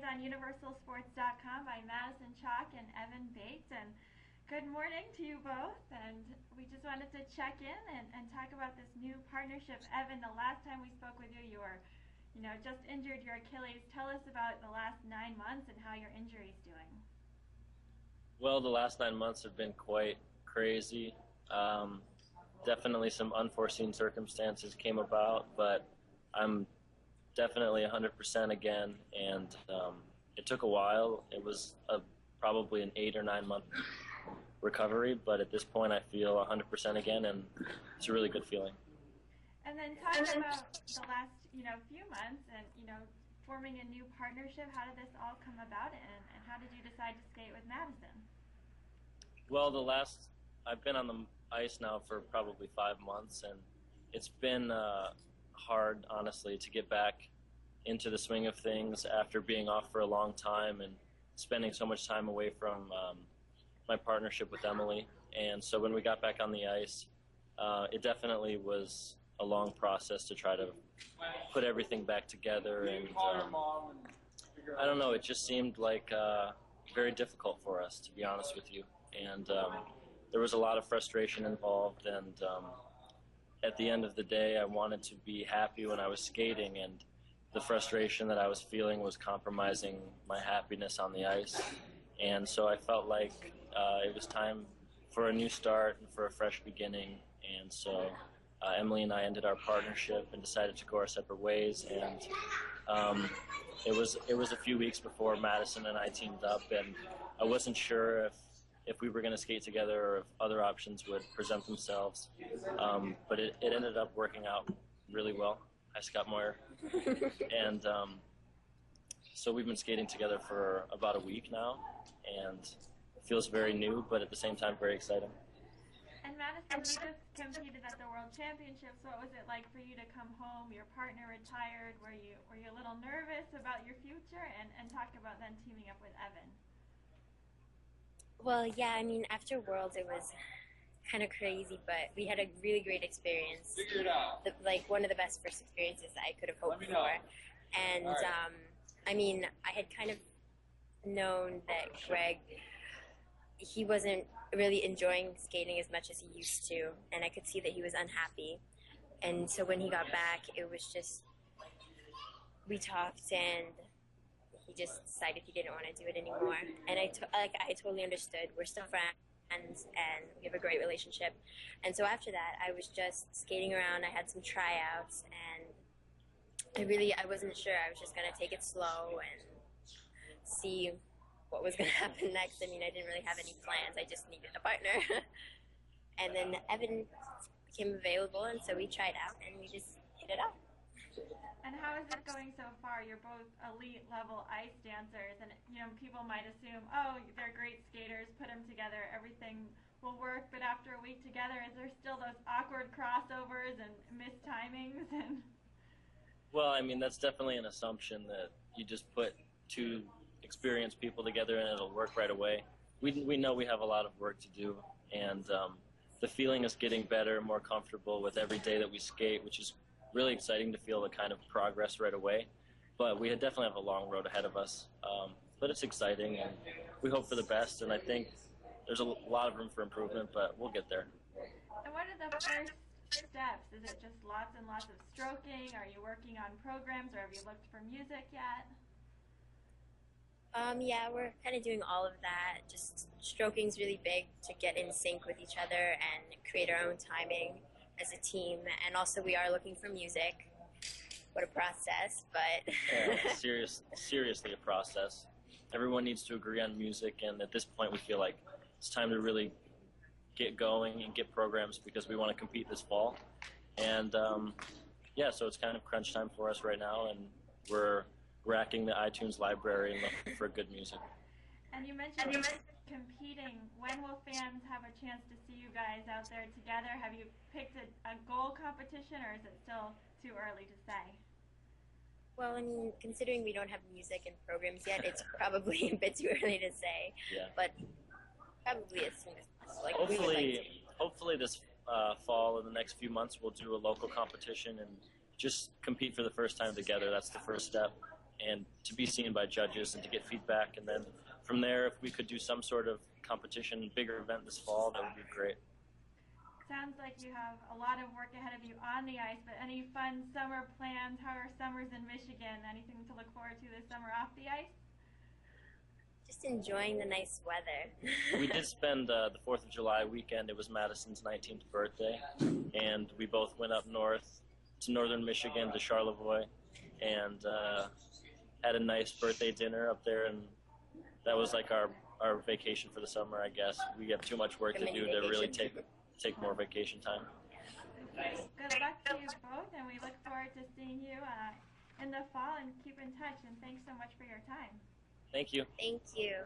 on UniversalSports.com by Madison, Chock, and Evan Bates. And good morning to you both. And we just wanted to check in and talk about this new partnership. Evan, the last time we spoke with you, you were, just injured your Achilles. Tell us about the last 9 months and how your injury is doing. Well, the last 9 months have been quite crazy. Definitely some unforeseen circumstances came about, but I'm definitely 100% again, and it took a while. It was probably an 8 or 9 month recovery, but at this point I feel 100% again, and it's a really good feeling. And then talking about the last, few months and, forming a new partnership, how did this all come about, and how did you decide to skate with Madison? Well, I've been on the ice now for probably 5 months, and it's been hard, honestly, to get back into the swing of things after being off for a long time and spending so much time away from my partnership with Emily. And so when we got back on the ice, it definitely was a long process to try to put everything back together. And I don't know, it just seemed like very difficult for us, to be honest with you. And there was a lot of frustration involved, and at the end of the day, I wanted to be happy when I was skating, and the frustration that I was feeling was compromising my happiness on the ice. And so I felt like it was time for a new start and for a fresh beginning. And so Emily and I ended our partnership and decided to go our separate ways. And it was a few weeks before Madison and I teamed up, and I wasn't sure if we were going to skate together or if other options would present themselves. But it ended up working out really well. Hi, Scott Moyer. And so we've been skating together for about a week now, and it feels very new, but at the same time very exciting. And Madison, you just competed at the World Championships. What was it like for you to come home? Your partner retired. Were you a little nervous about your future? And talk about then teaming up with Evan. Well, yeah, I mean, after Worlds, it was kind of crazy, but we had a really great experience. Figure it out. One of the best first experiences I could have hoped for. And, right. I mean, I had kind of known that Greg, he wasn't really enjoying skating as much as he used to, and I could see that he was unhappy. And so when he got back, it was just, we talked, and he just decided he didn't want to do it anymore. And I totally understood. We're still friends, and we have a great relationship. And so after that, I was just skating around. I had some tryouts, and I wasn't sure. I was just going to take it slow and see what was going to happen next. I mean, I didn't really have any plans. I just needed a partner. And then Evan became available, and so we tried out, and we just hit it out. And how is it going so far? You're both elite level ice dancers, and people might assume, oh, they're great skaters, put them together, everything will work. But after a week together, is there still those awkward crossovers and missed timings? Well, I mean, that's definitely an assumption that you just put two experienced people together and it'll work right away. We know we have a lot of work to do, and the feeling is getting better, more comfortable with every day that we skate, which is really exciting to feel the kind of progress right away. But we definitely have a long road ahead of us. But it's exciting, and we hope for the best, and I think there's a lot of room for improvement, but we'll get there. And what are the first steps? Is it just lots and lots of stroking? Are you working on programs, or have you looked for music yet? Yeah, we're kind of doing all of that. Just stroking's really big to get in sync with each other and create our own timing as a team. And also we are looking for music. What a process, but... Yeah, seriously a process. Everyone needs to agree on music, and at this point we feel like it's time to really get going and get programs because we want to compete this fall. And yeah, so it's kind of crunch time for us right now, and we're racking the iTunes library and looking for good music. And you mentioned competing. When will fans have a chance to see you guys out there together? Have you picked a goal competition, or is it still too early to say? Well, I mean, considering we don't have music and programs yet, it's probably a bit too early to say. Yeah. But probably as soon as possible. Hopefully this fall, in the next few months, we'll do a local competition and just compete for the first time together. That's the first step. and to be seen by judges and to get feedback. And then from there, if we could do some sort of competition, bigger event this fall, that would be great. Sounds like you have a lot of work ahead of you on the ice, but any fun summer plans? How are summers in Michigan? Anything to look forward to this summer off the ice? Just enjoying the nice weather. We did spend the 4th of July weekend. It was Madison's 19th birthday, and we both went up north to northern Michigan, to Charlevoix, and had a nice birthday dinner up there, and that was like our vacation for the summer, I guess. We have too much work to do to really take more vacation time. Good luck to you both, and we look forward to seeing you in the fall, and keep in touch, and thanks so much for your time. Thank you. Thank you.